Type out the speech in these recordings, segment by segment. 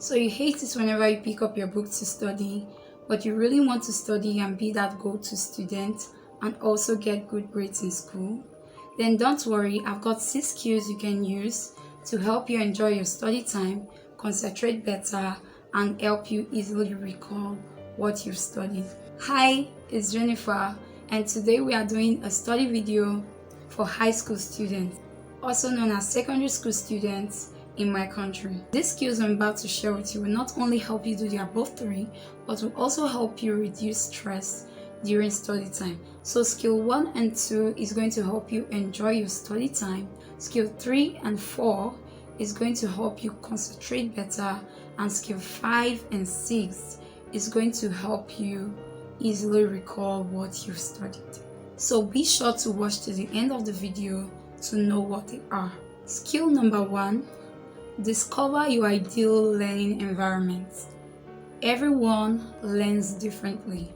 So you hate it whenever you pick up your book to study, but you really want to study and be that go-to student and also get good grades in school? Then don't worry, I've got 6 skills you can use to help you enjoy your study time, concentrate better, and help you easily recall what you've studied. Hi, it's Jennifer, and today we are doing a study video for high school students, also known as secondary school students in my country. These skills I'm about to share with you will not only help you do the above 3, but will also help you reduce stress during study time. So skill 1 and 2 is going to help you enjoy your study time. Skill 3 and 4 is going to help you concentrate better, and skill 5 and 6 is going to help you easily recall what you've studied. So be sure to watch to the end of the video to know what they are. Skill number 1, discover your ideal learning environment. Everyone learns differently.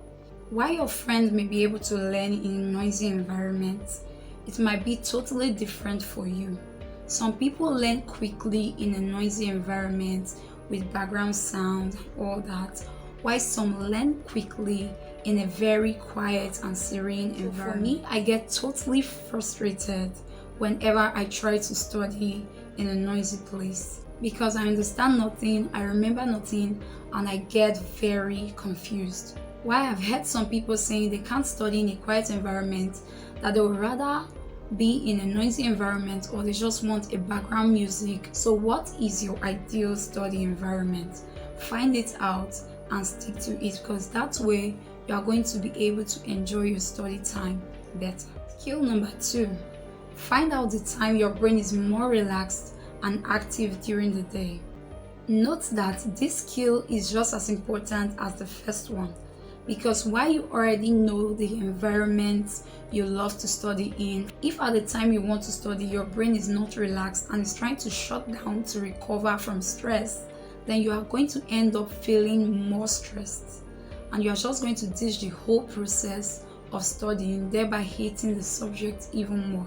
While your friends may be able to learn in a noisy environment, it might be totally different for you. Some people learn quickly in a noisy environment with background sound and all that, while some learn quickly in a very quiet and serene environment. For me, I get totally frustrated whenever I try to study in a noisy place because I understand nothing, I remember nothing, and I get very confused. While I've heard some people saying they can't study in a quiet environment, that they would rather be in a noisy environment, or they just want a background music. So what is your ideal study environment? Find it out and stick to it, because that way you are going to be able to enjoy your study time better. Skill number 2, find out the time your brain is more relaxed and active during the day. Note that this skill is just as important as the first one, because while you already know the environment you love to study in, if at the time you want to study your brain is not relaxed and is trying to shut down to recover from stress, then you are going to end up feeling more stressed, and you are just going to ditch the whole process of studying, thereby hating the subject even more.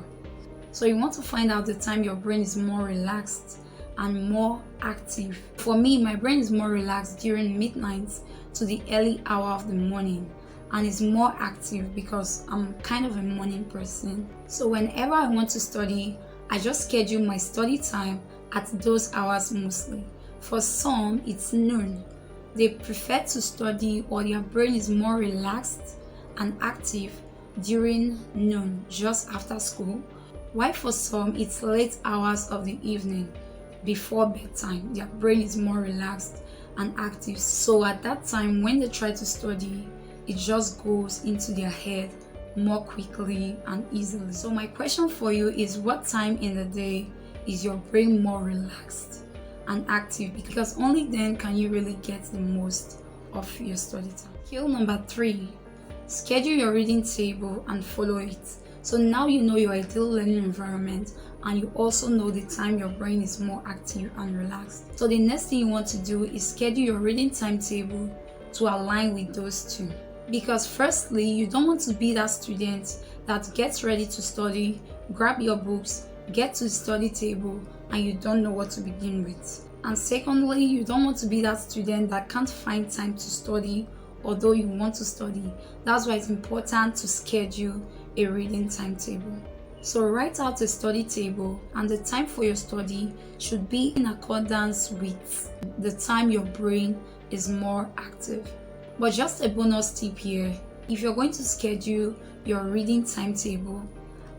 So you want to find out the time your brain is more relaxed and more active. For me, my brain is more relaxed during midnight to the early hour of the morning, and is more active because I'm kind of a morning person. So whenever I want to study, I just schedule my study time at those hours mostly. For some, it's noon. They prefer to study, or their brain is more relaxed and active during noon, just after school. While for some, it's late hours of the evening before bedtime. Their brain is more relaxed and active. So at that time, when they try to study, it just goes into their head more quickly and easily. So my question for you is, what time in the day is your brain more relaxed and active? Because only then can you really get the most of your study time. Skill number 3, schedule your reading table and follow it. So now you know your ideal learning environment, and you also know the time your brain is more active and relaxed. So the next thing you want to do is schedule your reading timetable to align with those two. Because firstly, you don't want to be that student that gets ready to study, grab your books, get to the study table, and you don't know what to begin with. And secondly, you don't want to be that student that can't find time to study although you want to study. That's why it's important to schedule a reading timetable. So write out a study table, and the time for your study should be in accordance with the time your brain is more active. But just a bonus tip here, if you're going to schedule your reading timetable,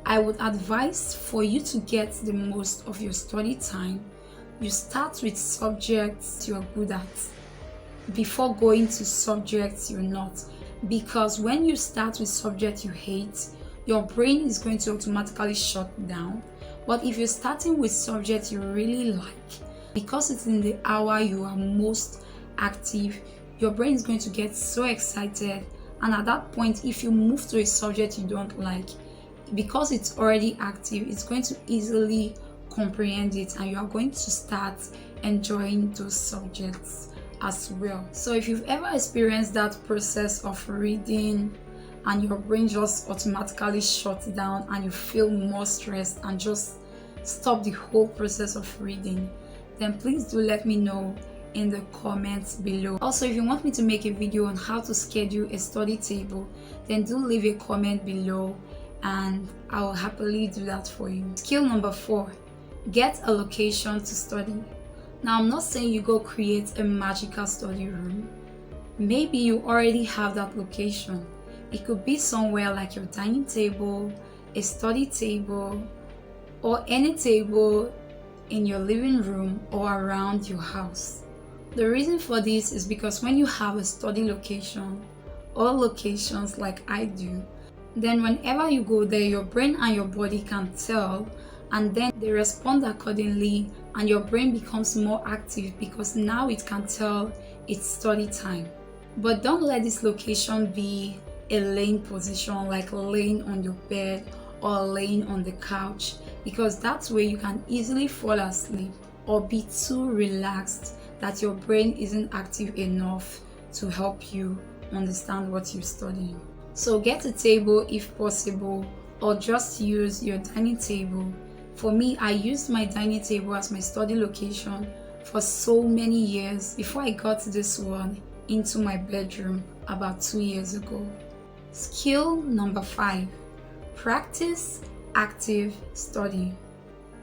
I would advise, for you to get the most of your study time, you start with subjects you're good at before going to subjects you're not. Because when you start with subjects you hate, your brain is going to automatically shut down. But if you're starting with subjects you really like, because it's in the hour you are most active, your brain is going to get so excited, and at that point, if you move to a subject you don't like, because it's already active, it's going to easily comprehend it, and you are going to start enjoying those subjects as well. So if you've ever experienced that process of reading and your brain just automatically shuts down and you feel more stressed and just stop the whole process of reading, then please do let me know in the comments below. Also, if you want me to make a video on how to schedule a study table, then do leave a comment below and I will happily do that for you. Skill number 4, get a location to study. Now, I'm not saying you go create a magical study room. Maybe you already have that location. It could be somewhere like your dining table, a study table, or any table in your living room or around your house. The reason for this is because when you have a study location or locations like I do, then whenever you go there, your brain and your body can tell, and then they respond accordingly, and your brain becomes more active because now it can tell it's study time. But don't let this location be a laying position, like laying on your bed or laying on the couch, because that's where you can easily fall asleep or be too relaxed that your brain isn't active enough to help you understand what you're studying. So get a table if possible, or just use your dining table. For me, I used my dining table as my study location for so many years before I got this one into my bedroom about 2 years ago. Skill number 5, practice active studying.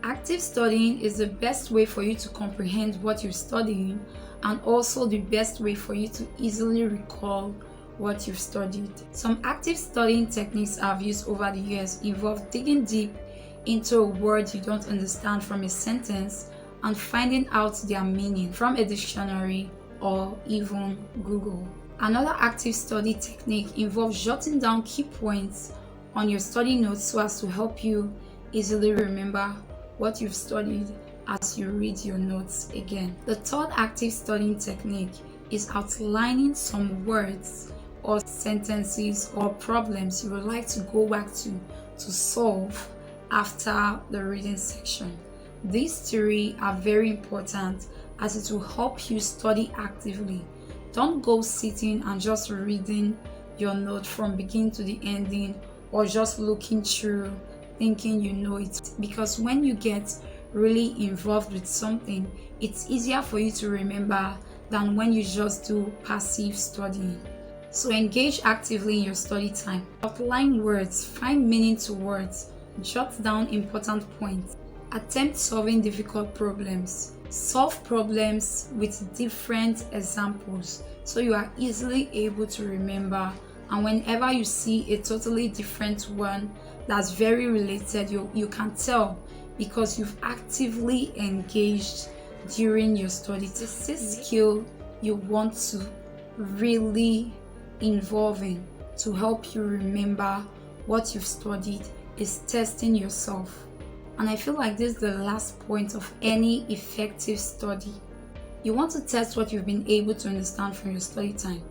Active studying is the best way for you to comprehend what you're studying, and also the best way for you to easily recall what you've studied. Some active studying techniques I've used over the years involve digging deep into a word you don't understand from a sentence and finding out their meaning from a dictionary or even Google. Another active study technique involves jotting down key points on your study notes so as to help you easily remember what you've studied as you read your notes again. The third active studying technique is outlining some words or sentences or problems you would like to go back to solve after the reading section. These 3 are very important as it will help you study actively. Don't go sitting and just reading your note from beginning to the ending, or just looking through thinking you know it, because when you get really involved with something, it's easier for you to remember than when you just do passive studying. So engage actively in your study time. Outline words, find meaning to words, jot down important points, attempt solving difficult problems, solve problems with different examples so you are easily able to remember, and whenever you see a totally different one that's very related, you can tell because you've actively engaged during your study. This is a skill you want to really involve in to help you remember what you've studied is testing yourself. And I feel like this is the last point of any effective study. You want to test what you've been able to understand from your study time.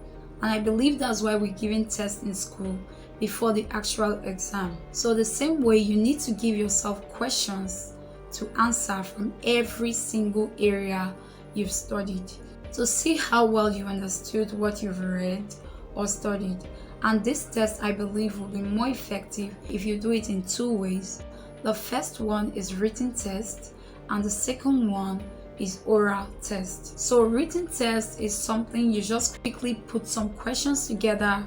And I believe that's why we're giving tests in school before the actual exam. So the same way, you need to give yourself questions to answer from every single area you've studied to see how well you understood what you've read or studied. And this test, I believe, will be more effective if you do it in 2 ways. The first one is written test, and the second one is oral test. So written test is something you just quickly put some questions together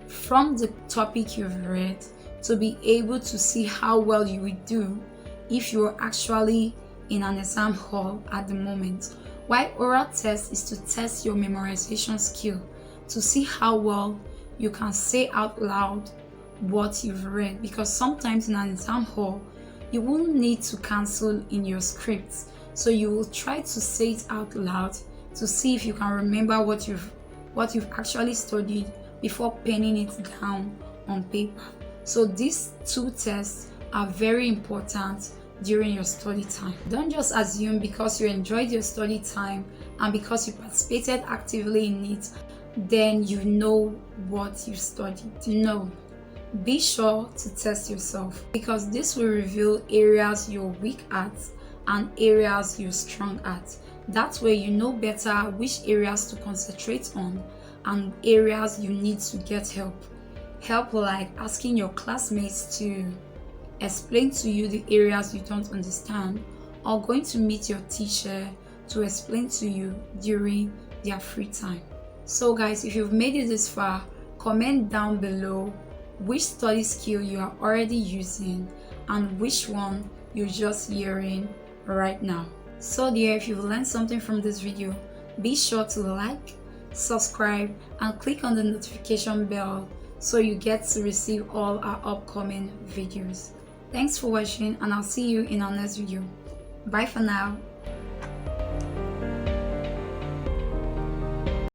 from the topic you've read to be able to see how well you will do if you're actually in an exam hall at the moment. While oral test is to test your memorization skill, to see how well you can say out loud what you've read, because sometimes in an exam hall you will need to cancel in your scripts, so you will try to say it out loud to see if you can remember what you've actually studied before penning it down on paper. So these 2 tests are very important during your study time. Don't just assume because you enjoyed your study time and because you participated actively in it, then you know what you studied. No. Be sure to test yourself, because this will reveal areas you're weak at and areas you're strong at. That way you know better which areas to concentrate on and areas you need to get help. Help like asking your classmates to explain to you the areas you don't understand, or going to meet your teacher to explain to you during their free time. So guys, if you've made it this far, comment down below which study skill you are already using and which one you're just hearing right now. So dear, if you've learned something from this video, be sure to like, subscribe, and click on the notification bell so you get to receive all our upcoming videos. Thanks for watching, and I'll see you in our next video. Bye for now.